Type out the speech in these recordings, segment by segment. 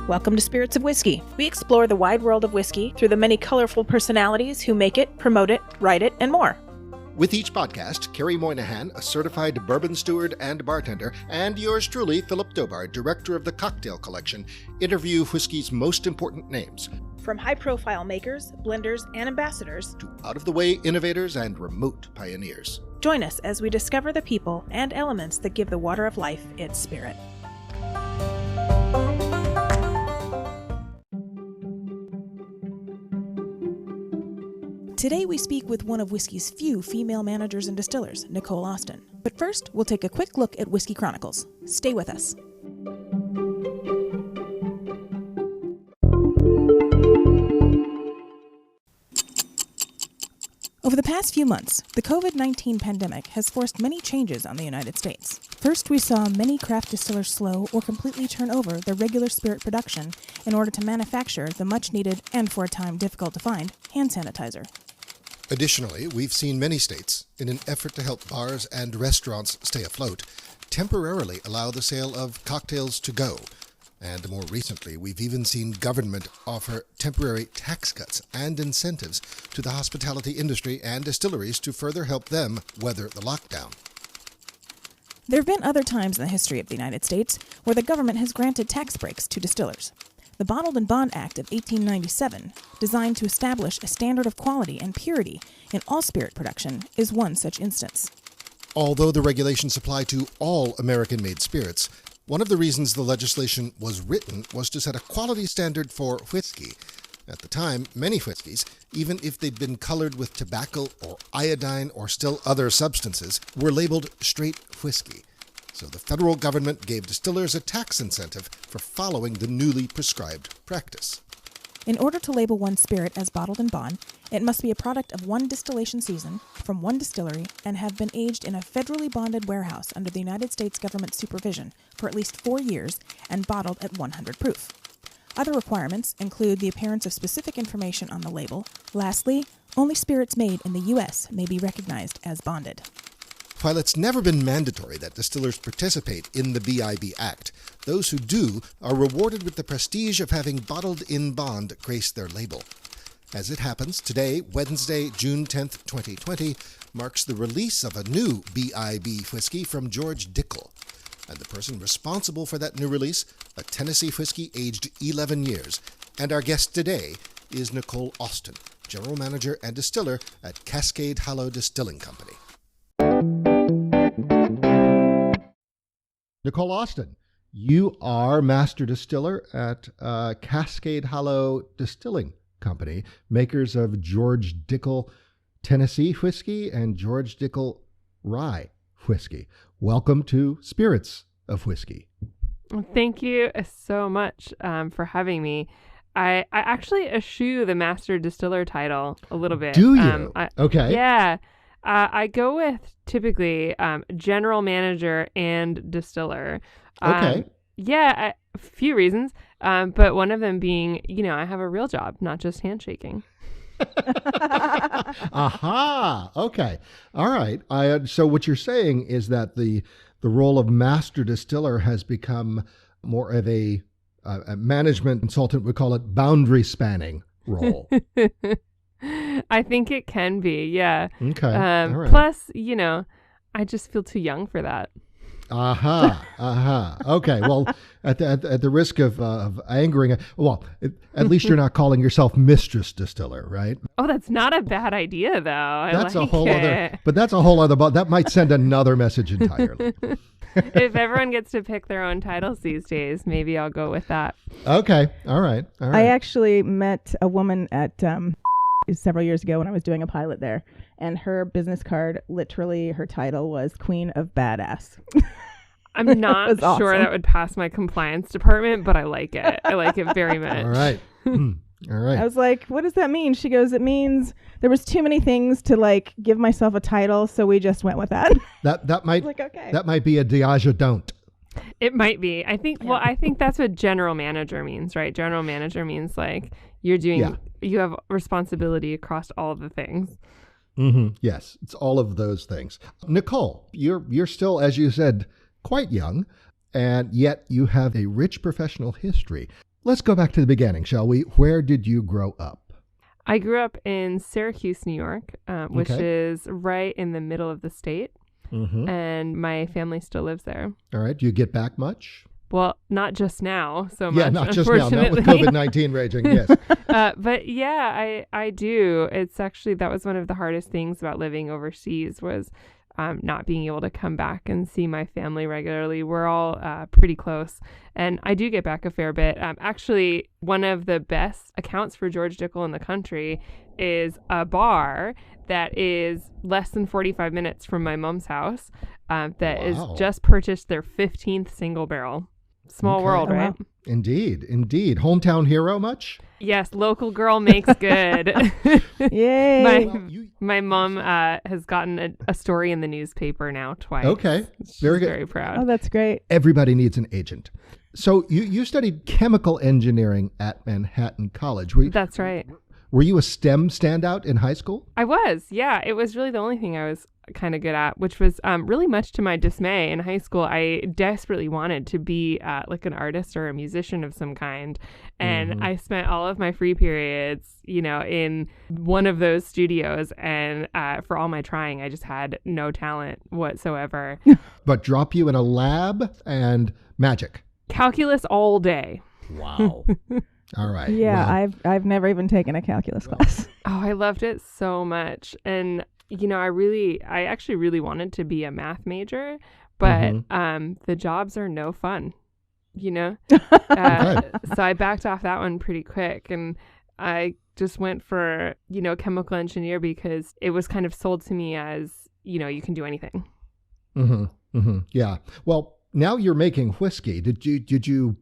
Welcome to Spirits of Whiskey. We explore the wide world of whiskey through the many colorful personalities who make it, promote it, write it, and more. With each podcast, Kerry Moynahan, a certified bourbon steward and bartender, and yours truly, Philip Dobard, director of the cocktail collection, interview whiskey's most important names. From high-profile makers, blenders, and ambassadors, to out-of-the-way innovators and remote pioneers. Join us as we discover the people and elements that give the water of life its spirit. Today we speak with one of whiskey's few female managers and distillers, Nicole Austin. But first, we'll take a quick look at Whisky Chronicles. Stay with us. Over the past few months, the COVID-19 pandemic has forced many changes on the United States. First, we saw many craft distillers slow or completely turn over their regular spirit production in order to manufacture the much-needed, and for a time difficult to find, hand sanitizer. Additionally, we've seen many states, in an effort to help bars and restaurants stay afloat, temporarily allow the sale of cocktails to go. And more recently, we've even seen government offer temporary tax cuts and incentives to the hospitality industry and distilleries to further help them weather the lockdown. There have been other times in the history of the United States where the government has granted tax breaks to distillers. The Bottled and Bond Act of 1897, designed to establish a standard of quality and purity in all spirit production, is one such instance. Although the regulations apply to all American-made spirits, one of the reasons the legislation was written was to set a quality standard for whiskey. At the time, many whiskeys, even if they'd been colored with tobacco or iodine or still other substances, were labeled straight whiskey. So the federal government gave distillers a tax incentive for following the newly prescribed practice. In order to label one spirit as bottled and bond, it must be a product of one distillation season, from one distillery, and have been aged in a federally bonded warehouse under the United States government supervision for at least 4 years and bottled at 100 proof. Other requirements include the appearance of specific information on the label. Lastly, only spirits made in the U.S. may be recognized as bonded. While it's never been mandatory that distillers participate in the BIB Act, those who do are rewarded with the prestige of having bottled in bond grace their label. As it happens, today, Wednesday, June 10th, 2020, marks the release of a new BIB whiskey from George Dickel. And the person responsible for that new release, a Tennessee whiskey aged 11 years. And our guest today is Nicole Austin, General Manager and Distiller at Cascade Hollow Distilling Company. Nicole Austin, you are Master Distiller at Cascade Hollow Distilling Company, makers of George Dickel Tennessee whiskey and George Dickel Rye whiskey. Welcome to Spirits of Whiskey. Thank you so much for having me. I actually eschew the Master Distiller title a little bit. Do you? Okay. Yeah. I go with typically general manager and distiller. Okay. Yeah, a few reasons. But one of them being, I have a real job, not just handshaking. Aha. Okay. All right. So what you're saying is that the role of master distiller has become more of a management consultant, we call it boundary spanning role. I think it can be, yeah. Okay. All right. Plus, I just feel too young for that. Okay. Well, at the risk of angering, at least you're not calling yourself Mistress Distiller, right? Oh, that's not a bad idea, though. That's a whole other. That might send another message entirely. If everyone gets to pick their own titles these days, maybe I'll go with that. Okay. All right. I actually met a woman at several years ago when I was doing a pilot there, and her business card, literally her title was Queen of Badass. I'm not sure that would pass my compliance department, but I like it. I like it very much. All right. All right. I was like, what does that mean? She goes, it means there was too many things to give myself a title, so we just went with that. That might okay. That might be a Diageo don't. It might be. I think I think that's what general manager means, right? General manager means you're doing you have responsibility across all of the things. Mm-hmm. Yes, it's all of those things. Nicole, you're still, as you said, quite young, and yet you have a rich professional history. let's go back to the beginning, shall we? Where did you grow up? I grew up in Syracuse, New York, which is right in the middle of the state. Mm-hmm. And my family still lives there. All right. Do you get back much? Well, not just now so much. Yeah, not just now. Not with COVID-19 raging, yes. But yeah, I do. It's actually, that was one of the hardest things about living overseas was not being able to come back and see my family regularly. We're all pretty close. And I do get back a fair bit. Actually, one of the best accounts for George Dickel in the country is a bar that is less than 45 minutes from my mom's house that is just purchased their 15th single barrel. Small world, right? Wow. Indeed. Hometown hero much? Yes, local girl makes good. Yay. My mom has gotten a story in the newspaper now twice. Okay. She's very proud. Oh, that's great. Everybody needs an agent. So you studied chemical engineering at Manhattan College. That's right. Were you a STEM standout in high school? I was, yeah. It was really the only thing I was kind of good at, which was really much to my dismay. In high school, I desperately wanted to be like an artist or a musician of some kind. And I spent all of my free periods, in one of those studios. And for all my trying, I just had no talent whatsoever. But drop you in a lab and magic. Calculus all day. Wow. All right. Yeah, well, I've never even taken a calculus class. Oh, I loved it so much. And I actually really wanted to be a math major, but the jobs are no fun, So I backed off that one pretty quick, and I just went for, chemical engineer because it was kind of sold to me as, you can do anything. Yeah. Well, now you're making whiskey. Did you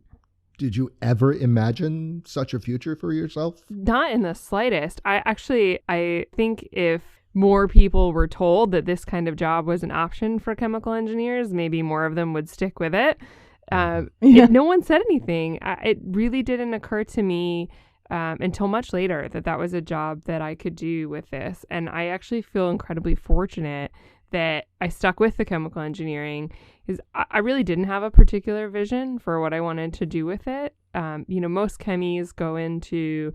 ever imagine such a future for yourself? Not in the slightest. I think if more people were told that this kind of job was an option for chemical engineers, maybe more of them would stick with it. No one said anything. It really didn't occur to me until much later that was a job that I could do with this. And I actually feel incredibly fortunate that I stuck with the chemical engineering. Is I really didn't have a particular vision for what I wanted to do with it. Most chemies go into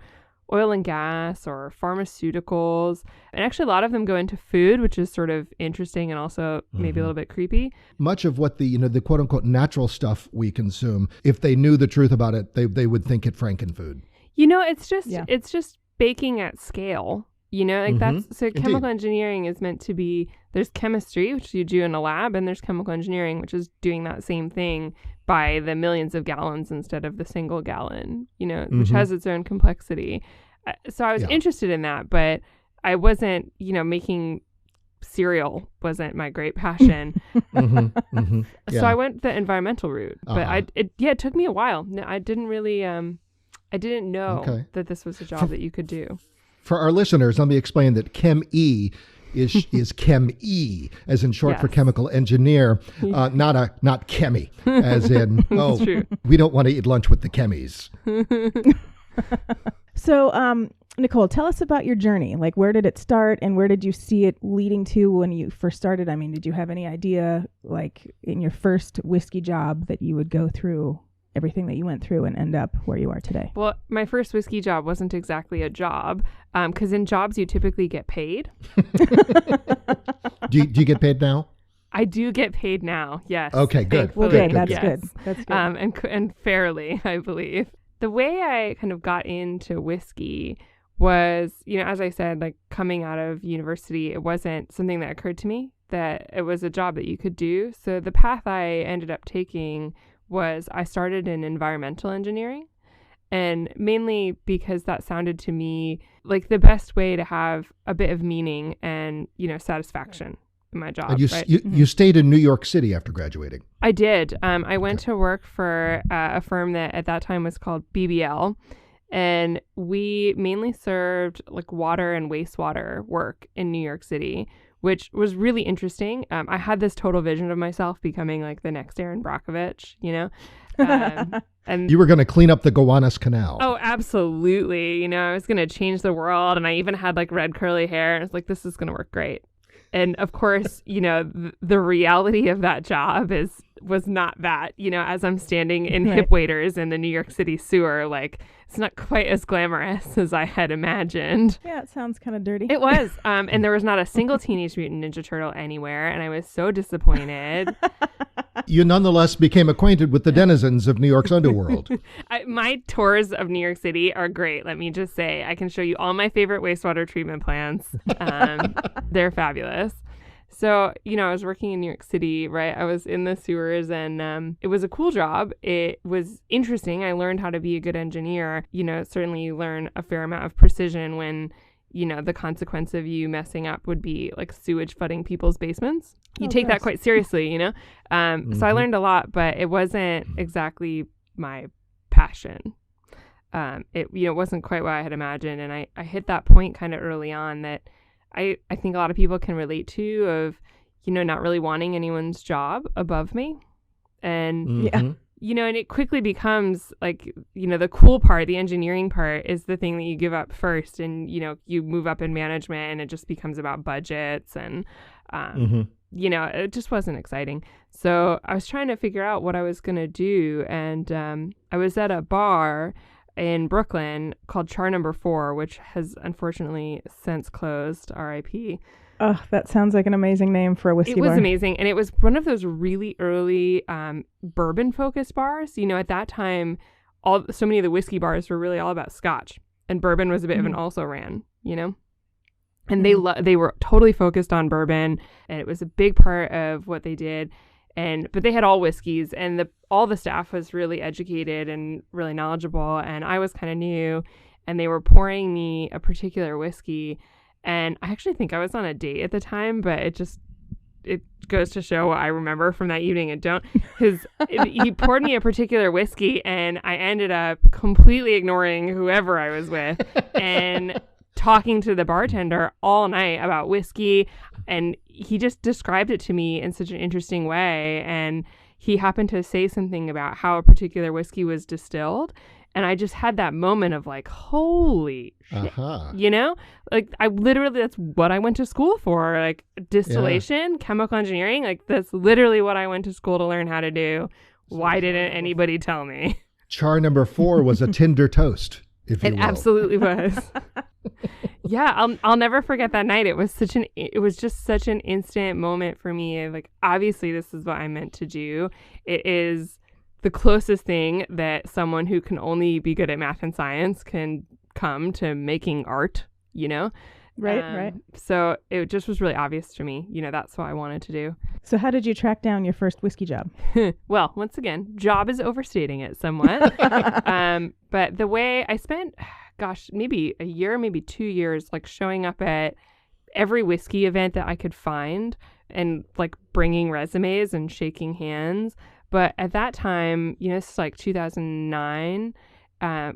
oil and gas or pharmaceuticals, and actually a lot of them go into food, which is sort of interesting and also maybe a little bit creepy. Much of what the quote unquote natural stuff we consume, if they knew the truth about it, they would think it frankenfood. It's just baking at scale. That's so chemical Indeed. Engineering is meant to be, there's chemistry, which you do in a lab, and there's chemical engineering, which is doing that same thing by the millions of gallons instead of the single gallon, which has its own complexity. So I was interested in that, but I wasn't, making cereal wasn't my great passion. So I went the environmental route, but it took me a while. No, I didn't really, I didn't know that this was a job that you could do. For our listeners, let me explain that Chem-E is Chem-E, as in short for chemical engineer, not chemi, as in, we don't want to eat lunch with the chemies. So, Nicole, tell us about your journey. Like, where did it start and where did you see it leading to when you first started? I mean, did you have any idea, like, in your first whiskey job that you would go through everything that you went through and end up where you are today? Well, my first whiskey job wasn't exactly a job, because in jobs you typically get paid. Do you get paid now? I do get paid now, yes. Okay, good. Well, good. That's good. That's good. And fairly, I believe. The way I kind of got into whiskey was, as I said, like coming out of university, it wasn't something that occurred to me that it was a job that you could do. So the path I ended up taking was I started in environmental engineering, and mainly because that sounded to me like the best way to have a bit of meaning and, satisfaction in my job. You stayed in New York City after graduating. I did. I went to work for a firm that at that time was called BBL, and we mainly served like water and wastewater work in New York City, which was really interesting. I had this total vision of myself becoming like the next Erin Brockovich, and you were going to clean up the Gowanus Canal. Oh, absolutely. I was going to change the world, and I even had like red curly hair, and I was like, this is going to work great. And of course, the reality of that job is was not that, as I'm standing in hip waders in the New York City sewer, like it's not quite as glamorous as I had imagined. Yeah, it sounds kind of dirty. It was. And there was not a single Teenage Mutant Ninja Turtle anywhere. And I was so disappointed. You nonetheless became acquainted with the denizens of New York's underworld. My tours of New York City are great. Let me just say, I can show you all my favorite wastewater treatment plants. They're fabulous. So, I was working in New York City, right? I was in the sewers and it was a cool job. It was interesting. I learned how to be a good engineer. Certainly you learn a fair amount of precision when, the consequence of you messing up would be like sewage flooding people's basements. You take that quite seriously, So I learned a lot, but it wasn't exactly my passion. It wasn't quite what I had imagined. And I hit that point kind of early on that I think a lot of people can relate to of, not really wanting anyone's job above me. And, and it quickly becomes like, the cool part, the engineering part is the thing that you give up first. And, you move up in management and it just becomes about budgets and, it just wasn't exciting. So I was trying to figure out what I was going to do. And I was at a bar in Brooklyn called Char Number 4, which has unfortunately since closed, R.I.P. Oh, that sounds like an amazing name for a whiskey bar. It was amazing. And it was one of those really early bourbon-focused bars. At that time, so many of the whiskey bars were really all about scotch. And bourbon was a bit of an also-ran, And they were totally focused on bourbon. And it was a big part of what they did. But they had all whiskeys, and all the staff was really educated and really knowledgeable, and I was kind of new, and they were pouring me a particular whiskey, and I actually think I was on a date at the time, but it goes to show what I remember from that evening and don't, because he poured me a particular whiskey, and I ended up completely ignoring whoever I was with, and talking to the bartender all night about whiskey, and he just described it to me in such an interesting way, and he happened to say something about how a particular whiskey was distilled, and I just had that moment of like, holy shit, like I literally, that's what I went to school for, like distillation, chemical engineering, like that's literally what I went to school to learn how to do. Why didn't anybody tell me? Char Number 4 was a Tinder toast, if you will. It absolutely was. Yeah, I'll never forget that night. It was just such an instant moment for me of like, obviously this is what I meant to do. It is the closest thing that someone who can only be good at math and science can come to making art, Right. So it just was really obvious to me, that's what I wanted to do. So how did you track down your first whiskey job? Well, once again, job is overstating it somewhat. But the way I spent, maybe a year, maybe 2 years, like showing up at every whiskey event that I could find and like bringing resumes and shaking hands. But at that time, this is like 2009,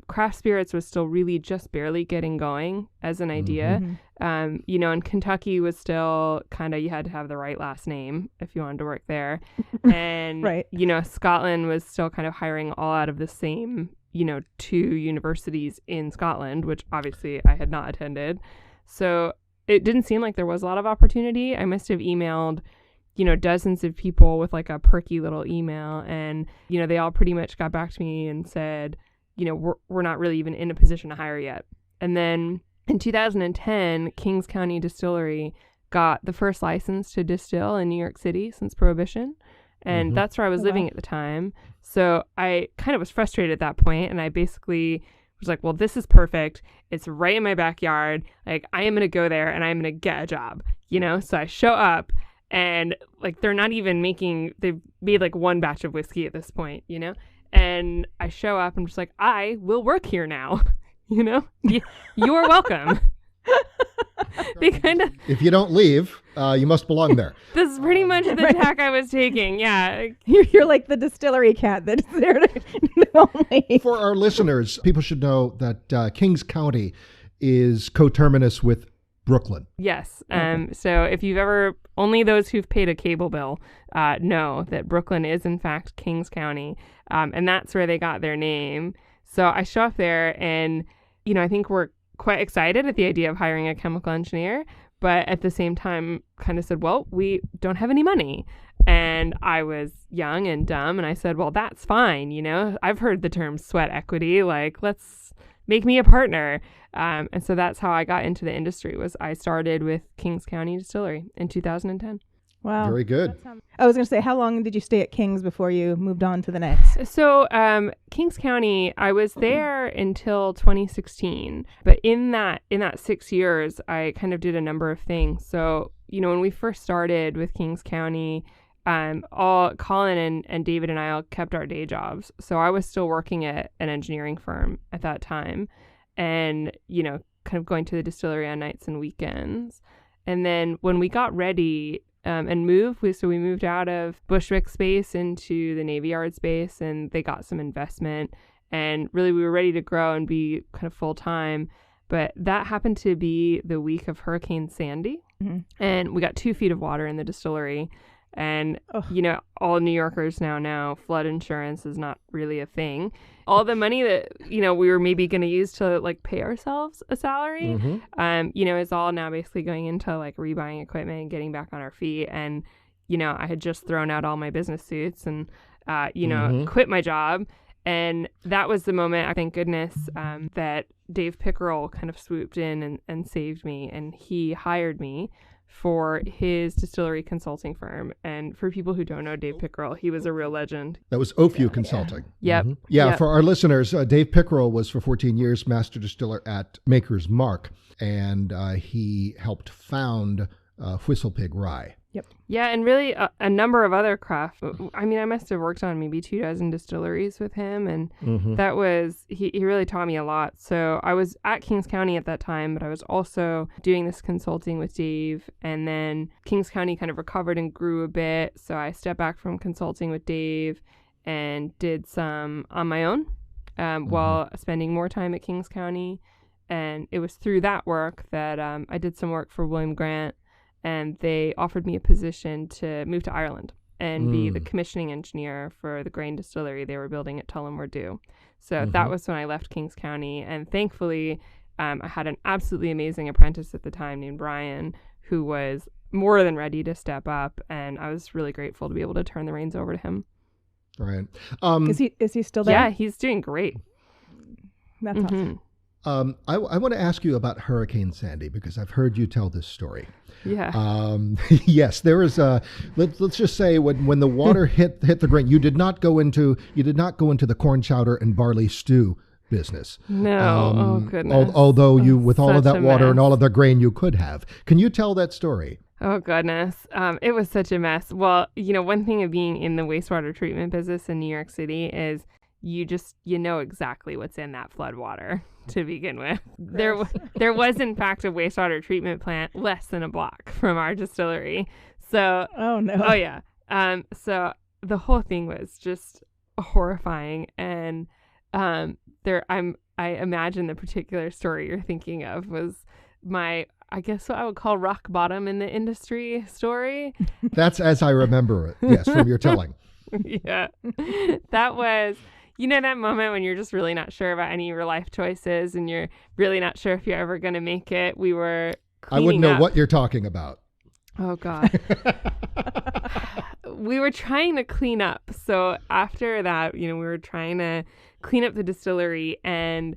craft spirits was still really just barely getting going as an idea. And Kentucky was still kind of, you had to have the right last name if you wanted to work there. And, right. Scotland was still kind of hiring all out of the same, 2 universities in Scotland, which obviously I had not attended. So it didn't seem like there was a lot of opportunity. I must have emailed, dozens of people with like a perky little email, and, they all pretty much got back to me and said, we're not really even in a position to hire yet. And then in 2010, Kings County Distillery got the first license to distill in New York City since Prohibition. And that's where I was living at the time. So I kind of was frustrated at that point, and I basically was like, well, this is perfect. It's right in my backyard. Like, I am going to go there and I'm going to get a job, So I show up, and like, they're not even they've made like one batch of whiskey at this point, And I show up, I'm just like, I will work here now, you're welcome. They kind of, if you don't leave, you must belong there. This is pretty much the tack I was taking. Yeah. You're like the distillery cat that's there to only. For our listeners, people should know that Kings County is coterminous with Brooklyn. Yes. So if you've only those who've paid a cable bill know that Brooklyn is in fact Kings County. And that's where they got their name. So I show up there, and, I think we're quite excited at the idea of hiring a chemical engineer, but at the same time kind of said, well, we don't have any money. And I was young and dumb, and I said, well, that's fine. You know, I've heard the term sweat equity, like, let's make me a partner. And so that's how I got into the industry. Was I started with Kings County Distillery in 2010. Wow. Very good. I was going to say, how long did you stay at Kings before you moved on to the next? So Kings County, I was there until 2016. But in that 6 years, I kind of did a number of things. So, you know, when we first started with Kings County, all Colin and David and I all kept our day jobs. So I was still working at an engineering firm at that time, and, you know, kind of going to the distillery on nights and weekends. And then when we got ready and moved, we moved out of Bushwick space into the Navy Yard space, and they got some investment, and really we were ready to grow and be kind of full time. But that happened to be the week of Hurricane Sandy, and we got 2 feet of water in the distillery. And, you know, all New Yorkers now know flood insurance is not really a thing. All the money that, you know, we were maybe going to use to, like, pay ourselves a salary, you know, is all now basically going into, like, rebuying equipment and getting back on our feet. And, you know, I had just thrown out all my business suits and, you know, quit my job. And that was the moment, I thank goodness, that Dave Pickerel kind of swooped in and saved me. And he hired me for his distillery consulting firm. And for people who don't know Dave Pickerel, he was a real legend. That was Opheu Consulting. Yep. Yeah, for our listeners, Dave Pickerel was for 14 years master distiller at Maker's Mark, and he helped found Whistle Pig Rye. Yep. Yeah, and really a number of other craft. I mean, I must have worked on maybe 24 distilleries with him, and that was, he really taught me a lot. So I was at Kings County at that time, but I was also doing this consulting with Dave, and then Kings County kind of recovered and grew a bit. So I stepped back from consulting with Dave and did some on my own while spending more time at Kings County. And it was through that work that I did some work for William Grant, and they offered me a position to move to Ireland and be the commissioning engineer for the grain distillery they were building at Tullamore Dew. So that was when I left Kings County. And thankfully, I had an absolutely amazing apprentice at the time named Brian, who was more than ready to step up. And I was really grateful to be able to turn the reins over to him. Right. Is he still there? Yeah, he's doing great. That's awesome. I want to ask you about Hurricane Sandy, because I've heard you tell this story. Yeah. Yes, there is a. Let's just say when the water hit the grain, you did not go into the corn chowder and barley stew business. No. Oh goodness. Although you, with all of such that a water mess. and all of the grain, you could have. Can you tell that story? Oh, goodness. It was such a mess. Well, you know, one thing of being in the wastewater treatment business in New York City is you know exactly what's in that flood water to begin with. There was, in fact, a wastewater treatment plant less than a block from our distillery. So, Oh, no. oh, yeah. So the whole thing was just horrifying. And I imagine the particular story you're thinking of was my, I guess what I would call rock bottom in the industry story. That's as I remember it. Yes, from your telling. Yeah. That was, you know, that moment when you're just really not sure about any of your life choices and you're really not sure if you're ever going to make it. We were I wouldn't cleaning know up. what you're talking about. Oh, God. We were trying to clean up. So after that, you know, we were trying to clean up the distillery, and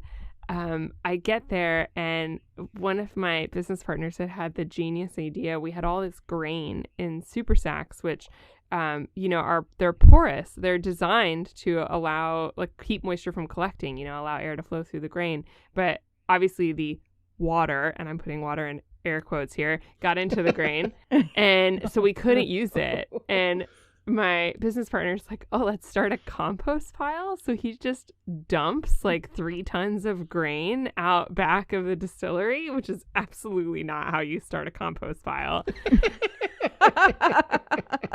I get there, and one of my business partners had the genius idea. We had all this grain in super sacks, which, you know, they're porous. They're designed to allow, like, keep moisture from collecting, you know, allow air to flow through the grain. But obviously the water, and I'm putting water in air quotes here, got into the grain. And so we couldn't use it. And my business partner's like, oh, let's start a compost pile. So he just dumps like 3 tons of grain out back of the distillery, which is absolutely not how you start a compost pile.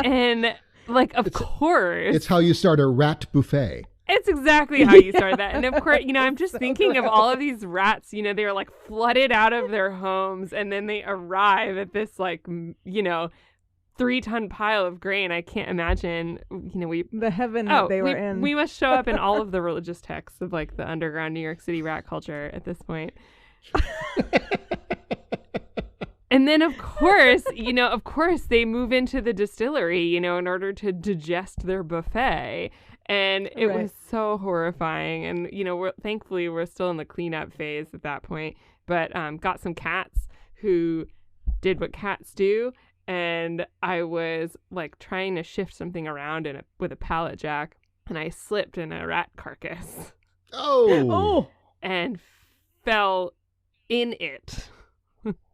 And like, of course. It's how you start a rat buffet. It's exactly how you start that. And of course, you know, I'm just thinking of all of these rats, you know, they were like flooded out of their homes, and then they arrive at this, like, you know, 3-ton pile of grain. I can't imagine, you know, the heaven that they were in. We must show up in all of the religious texts of like the underground New York City rat culture at this point. And then, of course, they move into the distillery, in order to digest their buffet. And it was so horrifying. And, thankfully, we're still in the cleanup phase at that point. But got some cats who did what cats do. And I was, trying to shift something around with a pallet jack. And I slipped in a rat carcass. Oh! And fell in it.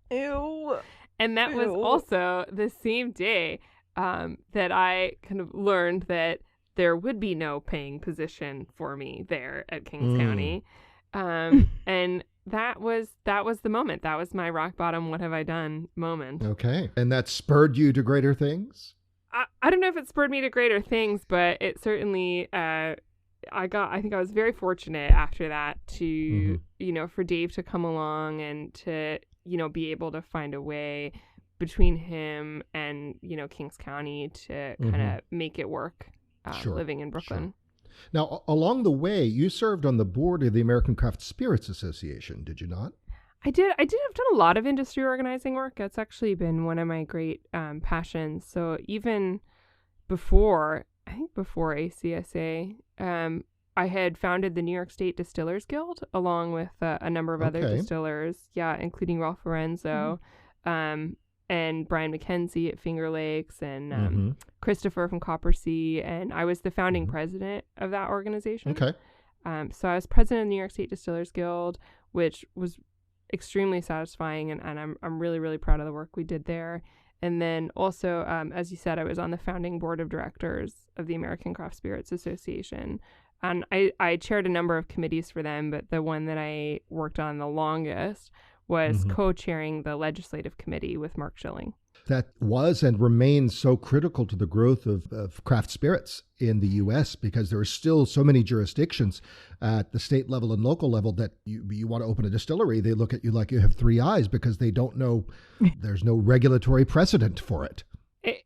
Ew. And that was also the same day that I kind of learned that there would be no paying position for me there at Kings County. And that was the moment. That was my rock bottom, what have I done moment. Okay. And that spurred you to greater things? I don't know if it spurred me to greater things, but it certainly, I think I was very fortunate after that to, for Dave to come along and to, be able to find a way between him and, Kings County to kind of make it work living in Brooklyn. Sure. Now, along the way, you served on the board of the American Craft Spirits Association, did you not? I did. I've done a lot of industry organizing work. That's actually been one of my great passions. So even before ACSA, I had founded the New York State Distillers Guild along with a number of other distillers, including Ralph Lorenzo, and Brian McKenzie at Finger Lakes, and Christopher from Copper Sea, and I was the founding president of that organization. Okay. So I was president of the New York State Distillers Guild, which was extremely satisfying, and I'm really, really proud of the work we did there. And then also, as you said, I was on the founding board of directors of the American Craft Spirits Association. And I chaired a number of committees for them, but the one that I worked on the longest was co-chairing the legislative committee with Mark Schilling. That was and remains so critical to the growth of craft spirits in the U.S. because there are still so many jurisdictions at the state level and local level that you want to open a distillery. They look at you like you have three eyes because they don't know there's no regulatory precedent for it.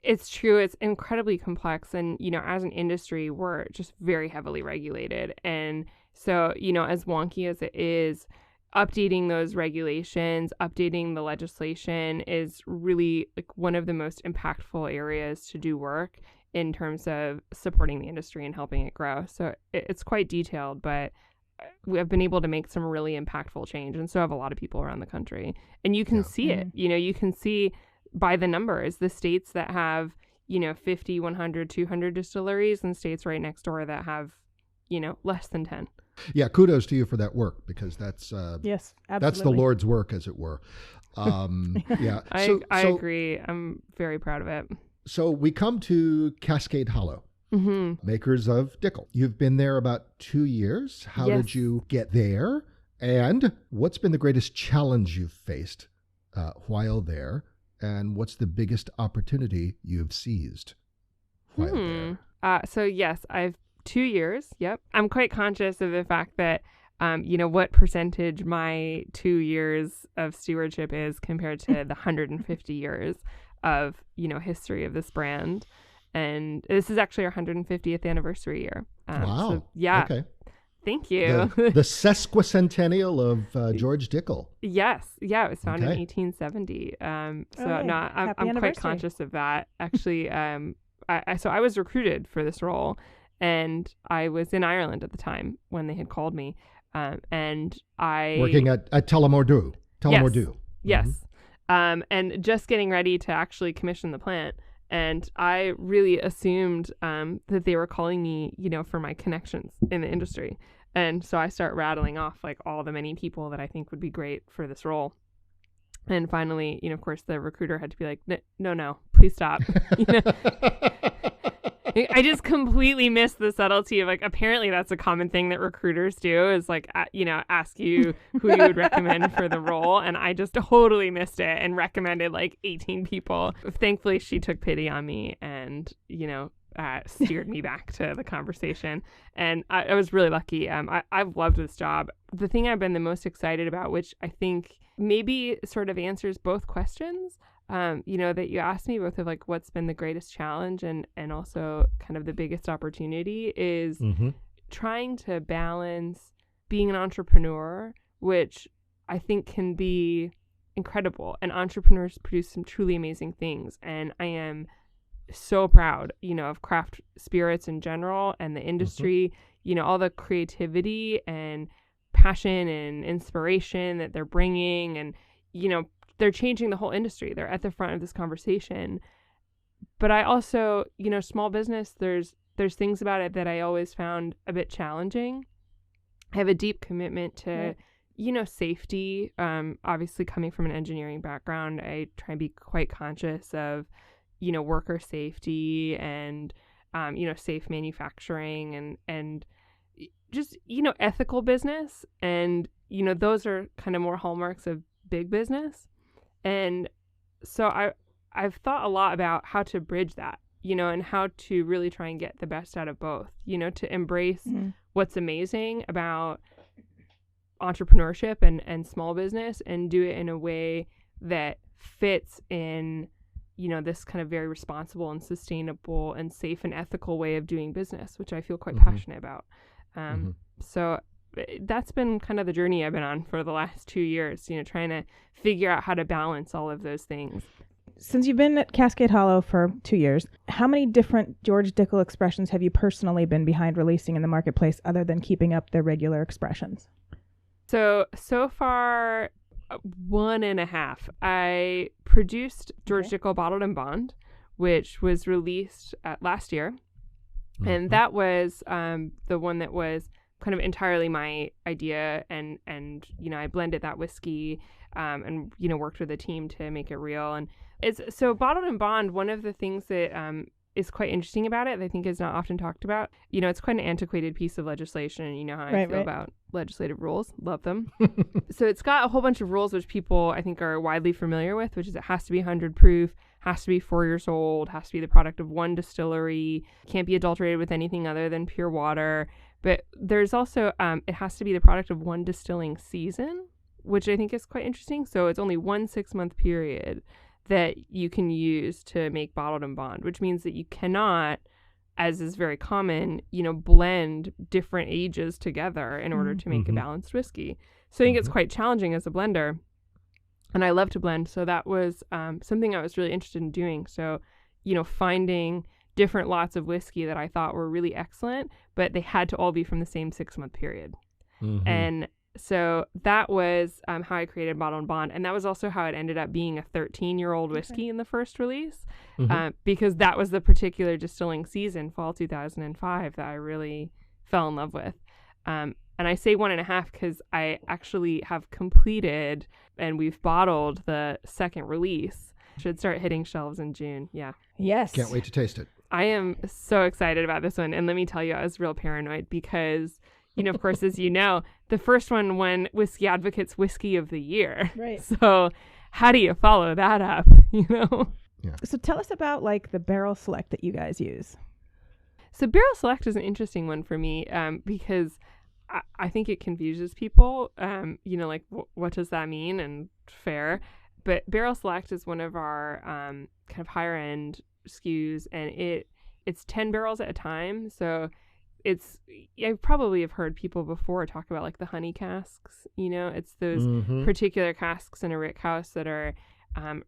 It's true. It's incredibly complex. And, as an industry, we're just very heavily regulated. And so, as wonky as it is, updating those regulations, updating the legislation is really one of the most impactful areas to do work in terms of supporting the industry and helping it grow. So it's quite detailed, but we have been able to make some really impactful change. And so have a lot of people around the country. And you can see it. You can see by the numbers, the states that have, 50, 100, 200 distilleries, and states right next door that have, less than 10. Yeah, kudos to you for that work because that's yes, absolutely. That's the Lord's work, as it were. Yeah, I agree. I'm very proud of it. So we come to Cascade Hollow, makers of Dickel. You've been there about 2 years. How did you get there? And what's been the greatest challenge you've faced while there? And what's the biggest opportunity you've seized while there? So yes, I've 2 years. Yep. I'm quite conscious of the fact that, what percentage my 2 years of stewardship is compared to the 150 years of, history of this brand. And this is actually our 150th anniversary year. Wow. So, yeah. Okay. Thank you. The sesquicentennial of George Dickel. Yes. Yeah, it was founded in 1870. I'm quite conscious of that. Actually, so I was recruited for this role, and I was in Ireland at the time when they had called me. And I... Working at Tullamore Dew. Yes. And just getting ready to actually commission the plant. And I really assumed that they were calling me, for my connections in the industry. And so I start rattling off all the many people that I think would be great for this role. And finally, of course, the recruiter had to be like, no, please stop. I just completely missed the subtlety of apparently that's a common thing that recruiters do is ask you who you would recommend for the role. And I just totally missed it and recommended 18 people. Thankfully, she took pity on me and, steered me back to the conversation. And I was really lucky. I've loved this job. The thing I've been the most excited about, which I think maybe sort of answers both questions, that you asked me both of what's been the greatest challenge and also kind of the biggest opportunity is trying to balance being an entrepreneur, which I think can be incredible, and entrepreneurs produce some truly amazing things. And I am so proud, of craft spirits in general and the industry, all the creativity and passion and inspiration that they're bringing. And, they're changing the whole industry. They're at the front of this conversation. But I also, small business, there's things about it that I always found a bit challenging. I have a deep commitment to, safety. Obviously coming from an engineering background, I try and be quite conscious of, worker safety and, safe manufacturing and just, ethical business. And, those are kind of more hallmarks of big business. And so I've thought a lot about how to bridge that, and how to really try and get the best out of both, to embrace what's amazing about entrepreneurship and small business, and do it in a way that fits in, this kind of very responsible and sustainable and safe and ethical way of doing business, which I feel quite passionate about. So that's been kind of the journey I've been on for the last 2 years, trying to figure out how to balance all of those things. Since you've been at Cascade Hollow for 2 years, how many different George Dickel expressions have you personally been behind releasing in the marketplace other than keeping up the regular expressions? So far, 1.5. I produced George Dickel Bottled and Bond, which was released last year. And that was the one that was kind of entirely my idea. And I blended that whiskey and, worked with a team to make it real. And it's so Bottled and Bond, one of the things that is quite interesting about it that I think is not often talked about. It's quite an antiquated piece of legislation, and you know how I feel about legislative rules. Love them. So it's got a whole bunch of rules which people I think are widely familiar with, which is it has to be 100 proof, has to be 4 years old, has to be the product of one distillery, can't be adulterated with anything other than pure water. But there's also, it has to be the product of one distilling season, which I think is quite interesting. So it's only 1 6-month period that you can use to make Bottled and Bond, which means that you cannot, as is very common, blend different ages together in order to make a balanced whiskey. So I think it's quite challenging as a blender, and I love to blend. So that was something I was really interested in doing. So, finding different lots of whiskey that I thought were really excellent, but they had to all be from the same 6-month period. And so that was how I created Bottled and Bond. And that was also how it ended up being a 13-year-old whiskey in the first release, because that was the particular distilling season, fall 2005, that I really fell in love with. And I say 1.5 because I actually have completed and we've bottled the second release. Should start hitting shelves in June. Yeah. Yes. Can't wait to taste it. I am so excited about this one. And let me tell you, I was real paranoid because, of course, as you know, the first one won Whiskey Advocate's Whiskey of the Year. Right. So how do you follow that up, Yeah. So tell us about the barrel select that you guys use. So barrel select is an interesting one for me because I think it confuses people. What does that mean? And fair. But barrel select is one of our kind of higher end SKUs, and it's 10 barrels at a time. So I probably have heard people before talk about the honey casks. It's those particular casks in a rick house that are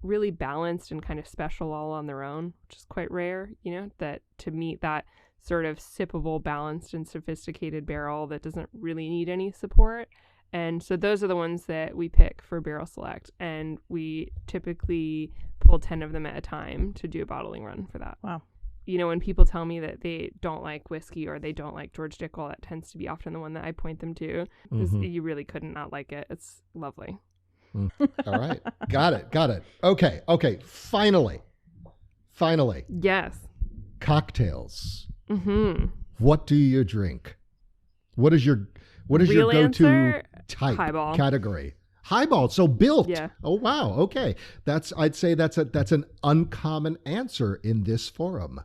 really balanced and kind of special all on their own, which is quite rare, that to meet that sort of sippable, balanced and sophisticated barrel that doesn't really need any support. And so those are the ones that we pick for barrel select. And we typically pull 10 of them at a time to do a bottling run for that. Wow. When people tell me that they don't like whiskey or they don't like George Dickel, that tends to be often the one that I point them to, because you really couldn't not like it. It's lovely. All right. Got it. Okay. Finally. Yes. Cocktails. What do you drink? What is your Real go-to answer? type Highball. category? Highball. So built. Yeah. Oh wow. Okay. I'd say that's an uncommon answer in this forum.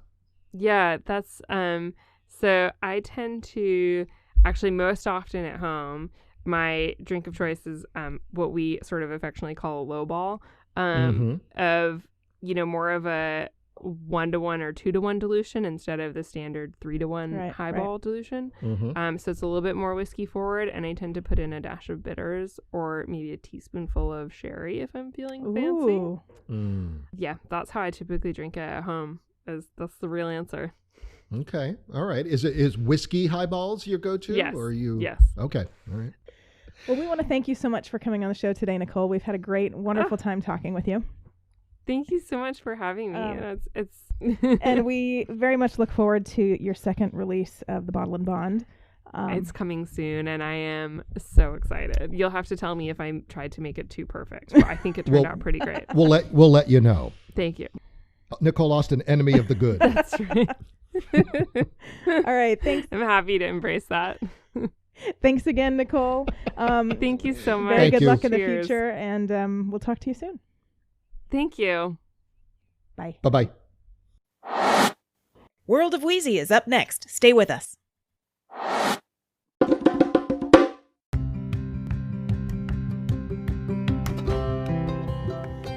Yeah, that's so I tend to actually most often at home, my drink of choice is what we sort of affectionately call a low ball, of more of a 1-to-1 or 2-to-1 dilution instead of the standard 3-to-1 highball dilution. So it's a little bit more whiskey forward, and I tend to put in a dash of bitters or maybe a teaspoonful of sherry if I'm feeling fancy. Yeah, that's how I typically drink it at home. That's the real answer. Okay. All right. Is whiskey highballs your go-to? Yes. Or you? Yes. Okay. All right. Well, we want to thank you so much for coming on the show today, Nicole. We've had a great, wonderful time talking with you. Thank you so much for having me. It's and we very much look forward to your second release of the Bottle and Bond. It's coming soon, and I am so excited. You'll have to tell me if I tried to make it too perfect. But I think it turned out pretty great. We'll let you know. Thank you. Nicole Austin, enemy of the good. That's right. All right. Thanks. I'm happy to embrace that. Thanks again, Nicole. Thank you so much. Very good luck in the Cheers. future, and we'll talk to you soon. Thank you. Bye. Bye-bye. World of Wheezy is up next. Stay with us.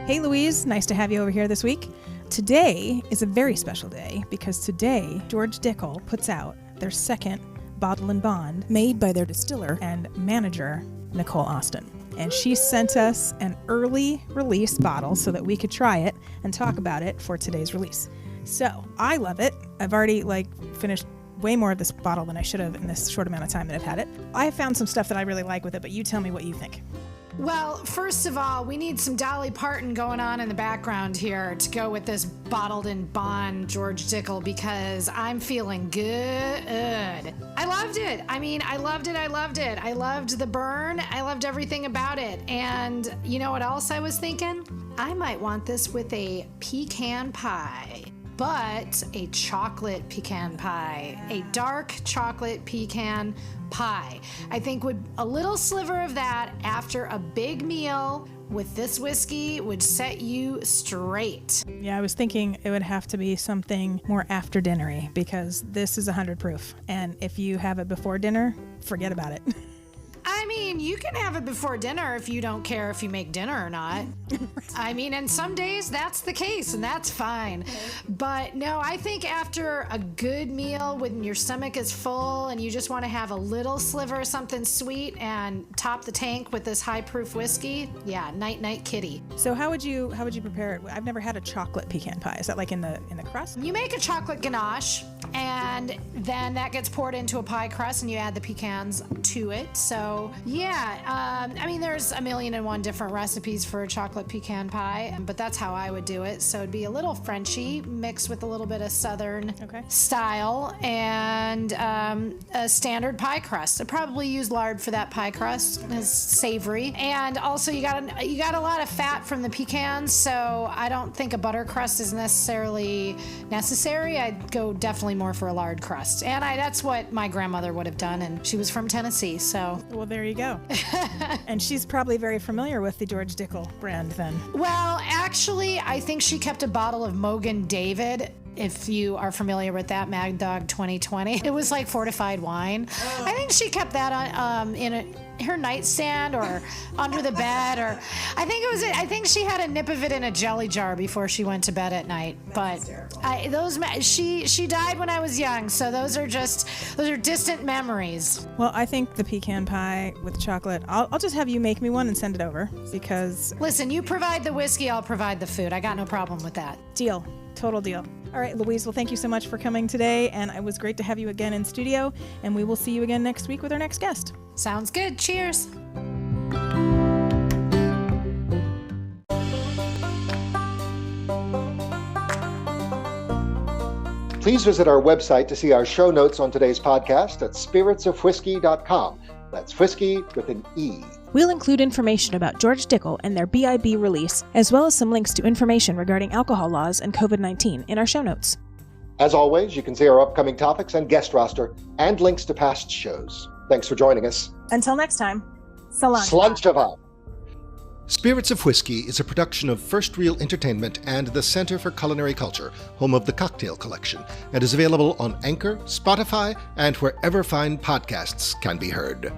Hey, Louise. Nice to have you over here this week. Today is a very special day because today George Dickel puts out their second Bottle and Bond made by their distiller and manager, Nicole Austin. And she sent us an early release bottle so that we could try it and talk about it for today's release. So I love it. I've already finished way more of this bottle than I should have in this short amount of time that I've had it. I found some stuff that I really like with it, but you tell me what you think. Well, first of all, we need some Dolly Parton going on in the background here to go with this Bottled in Bond George Dickel because I'm feeling good. I loved it. I loved it. I loved the burn. I loved everything about it. And you know what else I was thinking? I might want this with a pecan pie. But a chocolate pecan pie, a dark chocolate pecan pie. I think a little sliver of that after a big meal with this whiskey would set you straight. Yeah, I was thinking it would have to be something more after dinnery because this is 100 proof. And if you have it before dinner, forget about it. You can have it before dinner if you don't care if you make dinner or not. And some days that's the case and that's fine. But no, I think after a good meal when your stomach is full and you just want to have a little sliver of something sweet and top the tank with this high proof whiskey, yeah, night kitty. So how would you prepare it? I've never had a chocolate pecan pie. Is that like in the crust? You make a chocolate ganache and then that gets poured into a pie crust and you add the pecans to it. So yeah, there's 1,000,001 different recipes for a chocolate pecan pie, but that's how I would do it. So it'd be a little Frenchy mixed with a little bit of Southern style and a standard pie crust. I'd probably use lard for that pie crust. It's savory, and also you got a lot of fat from the pecans. So I don't think a butter crust is necessarily necessary. I'd go definitely more for a lard crust, and that's what my grandmother would have done, and she was from Tennessee. So well, there you go. And she's probably very familiar with the George Dickel brand then. Well, actually, I think she kept a bottle of Mogan David. If you are familiar with that, Mad Dog 2020. It was like fortified wine. Oh. I think she kept that on in her nightstand or under the bed, or I think she had a nip of it in a jelly jar before she went to bed at night. But she died when I was young, so those are distant memories. Well, I think the pecan pie with chocolate, I'll just have you make me one and send it over because... Listen, you provide the whiskey, I'll provide the food. I got no problem with that. Deal. Total deal. All right, Louise, well, thank you so much for coming today, and it was great to have you again in studio, and we will see you again next week with our next guest. Sounds good. Cheers. Please visit our website to see our show notes on today's podcast at spiritsofwhiskey.com. That's whiskey with an E. We'll include information about George Dickel and their BIB release, as well as some links to information regarding alcohol laws and COVID-19 in our show notes. As always, you can see our upcoming topics and guest roster and links to past shows. Thanks for joining us. Until next time, Salam. Slanchava. Spirits of Whiskey is a production of First Reel Entertainment and the Center for Culinary Culture, home of the Cocktail Collection, and is available on Anchor, Spotify, and wherever fine podcasts can be heard.